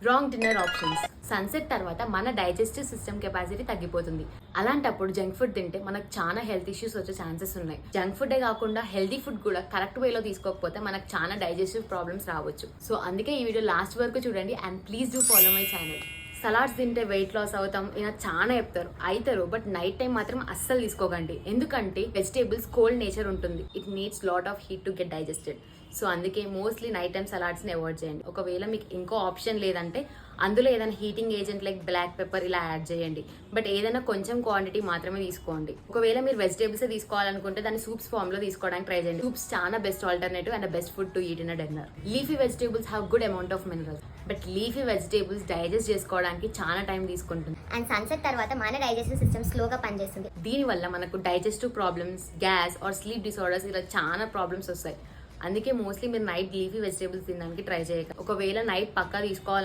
Wrong dinner options. Sunset తర్వాత మన digestive system capacity తగ్గిపోతుంది. అలాంటప్పుడు జంక్ ఫుడ్ తింటే మనకు చాలా హెల్త్ ఇష్యూస్ వచ్చే ఛాన్సెస్ ఉన్నాయి. జంక్ ఫుడే కాకుండా హెల్తీ ఫుడ్ కూడా కరెక్ట్ వేలో తీసుకోకపోతే మనకు చాలా డైజెస్టివ్ ప్రాబ్లమ్స్ రావచ్చు. సో అందుకే ఈ వీడియో లాస్ట్ వరకు చూడండి and please do follow my channel. Salads తింటే వెయిట్ లాస్ అవుతాం ఇలా చాలా అవుతారు బట్ నైట్ టైం మాత్రం అస్సలు తీసుకోకండి. ఎందుకంటే వెజిటేబుల్స్ కోల్డ్ నేచర్ ఉంటుంది. It needs lot of heat to get digested. So అందుకే మోస్ట్లీ నైట్ టైం సలాడ్స్ని అవాయిడ్ చేయండి. ఒకవేళ మీకు ఇంకో ఆప్షన్ లేదంటే అందులో ఏదైనా heating agent like black pepper ఇలా యాడ్ చేయండి. బట్ ఏదైనా కొంచెం క్వాంటిటీ మాత్రమే తీసుకోండి. ఒకవేళ మీరు వెజిటేబుల్స్ తీసుకోవాలనుకుంటే దాన్ని సూప్స్ ఫామ్ లో తీసుకోవడానికి ట్రై చేయండి. సూప్స్ చాలా best alternative and best food to eat in a dinner. Leafy vegetables have good amount of minerals. But leafy vegetables digest చేసుకోవడానికి చాలా టైం తీసుకుంటుంది. అండ్ సన్సెట్ తర్వాత మన డైజెస్టివ్ సిస్టమ్ స్లోగా పనిచేస్తుంది. దీనివల్ల మనకు digestive problems, gas are sleep disorders ఇలా చాలా ప్రాబ్లమ్స్ వస్తాయి. అందుకే మోస్ట్లీ మీరు నైట్ లీఫీ వెజిటేబుల్స్ తినడానికి ట్రై చేయక ఒకవేళ నైట్ పక్కా తీసుకోవాలి